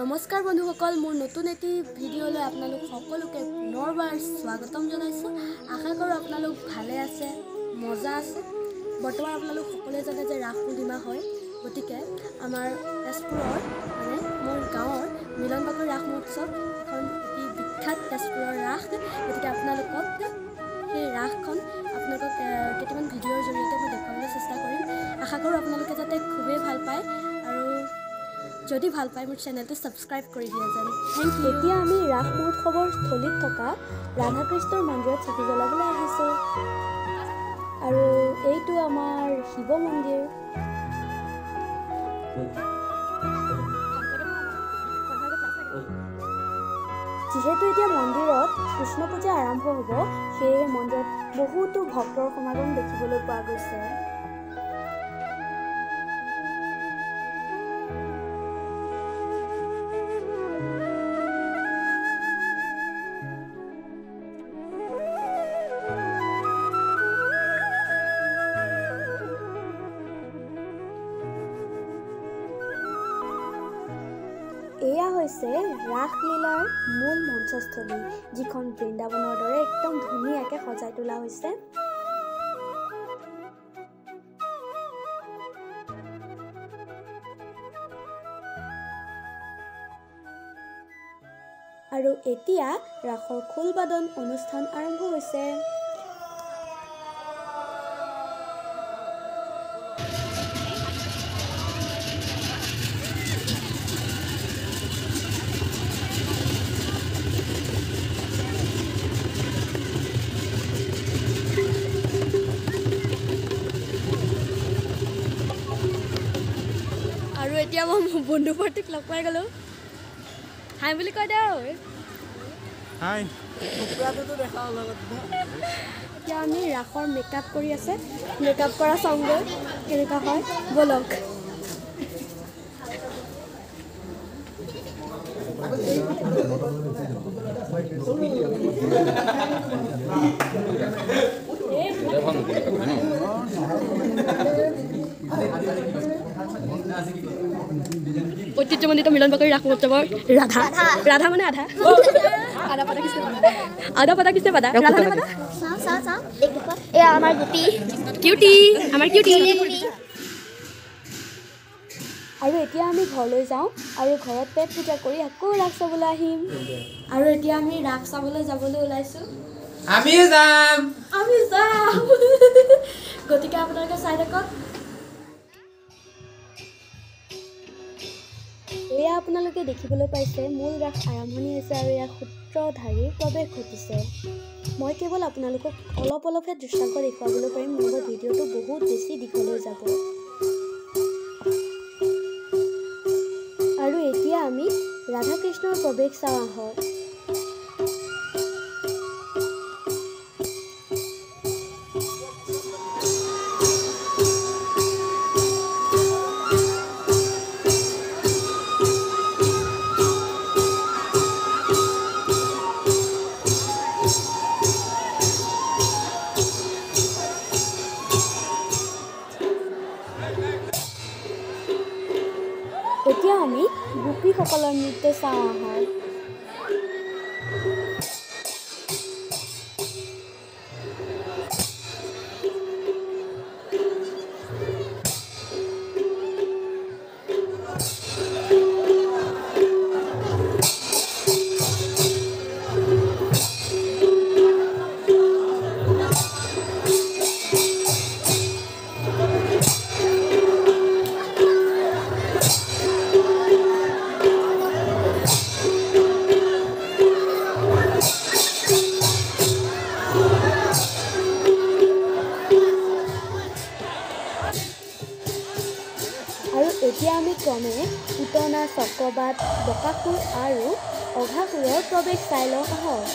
নমস্কাৰ বন্ধুসকল, মোৰ নতুন এটি ভিডিঅ'লৈ আপোনালোক সকলোকে পুনৰবাৰ স্বাগতম জনাইছোঁ। আশা কৰোঁ আপোনালোক ভালে আছে, মজা আছে। বৰ্তমান আপোনালোক সকলোৱে জানে যে ৰাস পূৰ্ণিমা হয়, গতিকে আমাৰ তেজপুৰৰ মোৰ গাঁৱৰ মিলনবাকৰি ৰাস মহোৎসৱ এখন অতি বিখ্যাত তেজপুৰৰ ৰাস। গতিকে আপোনালোকক সেই ৰাসখন আপোনালোকক কেইটামান ভিডিঅ'ৰ জৰিয়তে মই দেখুৱাবলৈ চেষ্টা কৰিম। আশা কৰোঁ আপোনালোকে যাতে খুবেই ভাল পায় আৰু যদি ভাল পায় মোৰ চেনেলটো ছাবস্ক্ৰাইব কৰি দিয়ে যেন। Thank you. এতিয়া আমি ৰাস মহোৎসৱৰ স্থলীত থকা ৰাধা কৃষ্ণৰ মন্দিৰত চাকি জ্বলাবলৈ আহিছোঁ আৰু এইটো আমাৰ শিৱ মন্দিৰ। যিহেতু এতিয়া মন্দিৰত কৃষ্ণ পূজা আৰম্ভ হ'ব, সেয়েহে মন্দিৰত বহুতো ভক্তৰ সমাগম দেখিবলৈ পোৱা গৈছে। এয়া হৈছে ৰাসলীলাৰ মূল মঞ্চস্থলী, যিখন বৃন্দাবনৰ দৰে একদম ধুনীয়াকৈ সজাই তোলা হৈছে। আৰু এতিয়া ৰাসৰ খোলবাদন অনুষ্ঠান আৰম্ভ হৈছে। আৰু এতিয়া মই বন্ধু পাৰ্টিক লগ পাই গ'লোঁ। হাই বুলি কৈ দে। হাই। এতিয়া আমি ৰাসৰ মেকআপ কৰি আছে, মেকআপ কৰা চাওঁগৈ কেনেকুৱা হয়, ব'লক। ঐতিহ্যমণ্ডিত মিলনবাকৰি ৰাস মহোৎসৱৰ ৰাধা ৰাধা মানে আধা আধা পাতা কিছে পাতা ৰাধা পাতা এয়া আমাৰ কিউটি আমাৰ কিউটি। আৰু এতিয়া আমি ঘৰলৈ যাওঁ আৰু ঘৰত পেট পূজা কৰি আকৌ ৰাস চাবলৈ আহিম। আৰু এতিয়া আমি ৰাস চাবলৈ যাবলৈ ওলাইছোঁ। আমি যাম গতিকে আপোনালোকে চাই থাকক। এয়া আপোনালোকে দেখিবলৈ পাইছে মূল ৰাস আৰম্ভণি হৈছে আৰু ইয়াৰ সূত্ৰধাৰীৰ প্ৰৱেশ ঘটিছে। মই কেৱল আপোনালোকক অলপহে দৃশ্যাংশ দেখুৱাবলৈ পাৰিম, নহ'লে ভিডিঅ'টো বহুত বেছি দীঘলৈ যাব। আৰু এতিয়া আমি ৰাধা কৃষ্ণৰ প্ৰৱেশ চাওঁ আহক। এতিয়া আমি গোপীসকলৰ নৃত্য চাওঁ আহক। এতিয়া আমি ক্ৰমে পুতনা, চক্ৰবাদ, বকাসুৰ আৰু অঘাসুৰৰ প্ৰৱেশ চাই লওঁ আহক।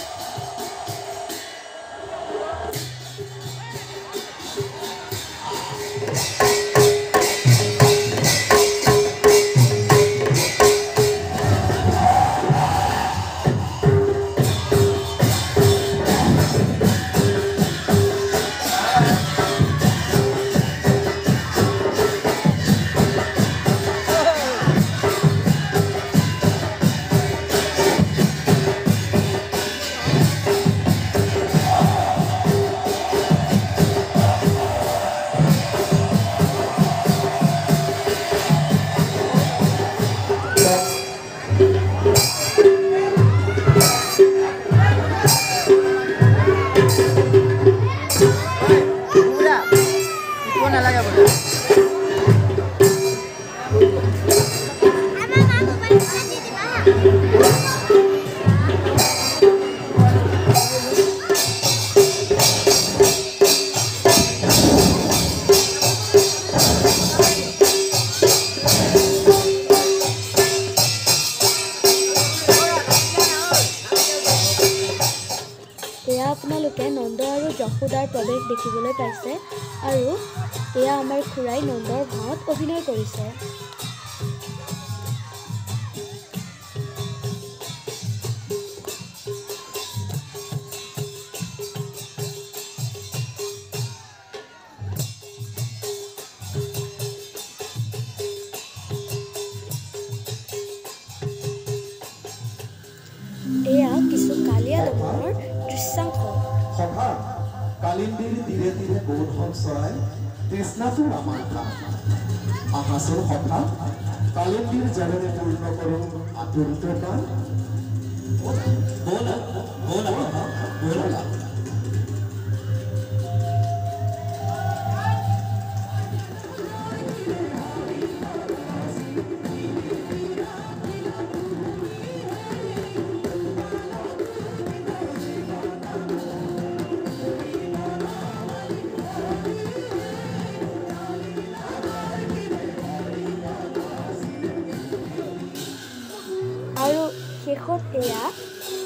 এয়া আপোনালোকে নন্দ আৰু যশোদাৰ প্ৰৱেশ দেখিবলৈ পাইছে আৰু এয়া আমাৰ খুৰাই নন্দৰ ভাওত অভিনয় কৰিছে। এয়া কিছু কালীয়া দমনৰ দৃশ্যাংশ। সভা কালিন্দীৰ ধীৰে ধীৰে গৌধন চৰাই তৃষ্ণাটোৰ আমাৰ কাম আহাচৰ সভা কালিন্দীৰ জালেৰে পূৰ্ণ কৰোঁ আতুৰিত কাম বলা বলা বলা আৰু শেষত এয়া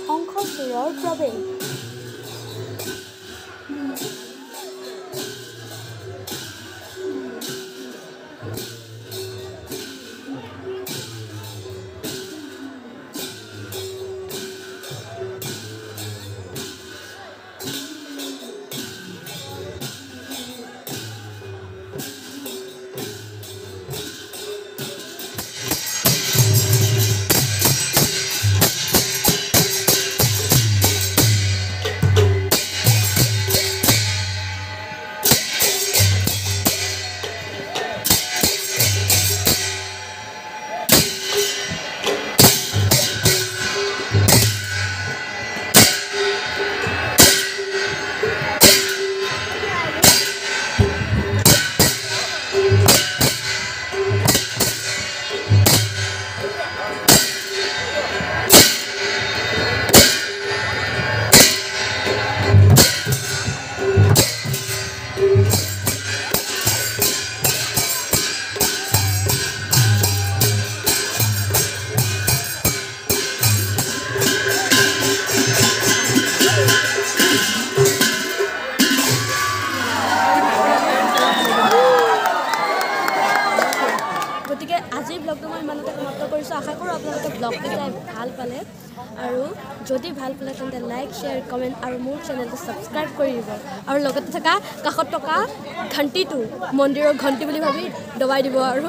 শংখচূড়ৰ প্ৰৱেশ। গতিকে আজিৰ ব্লগটো মই ইমানতে সমাপ্ত কৰিছোঁ। আশা কৰোঁ আপোনালোকে ব্লগটো চাই ভাল পালে আৰু যদি ভাল পালে তেন্তে লাইক শ্বেয়াৰ কমেণ্ট আৰু মোৰ চেনেলটো ছাবস্ক্ৰাইব কৰি দিব আৰু লগতে থকা কাষত থকা ঘণ্টিটো মন্দিৰৰ ঘণ্টি বুলি ভাবি দবাই দিব আৰু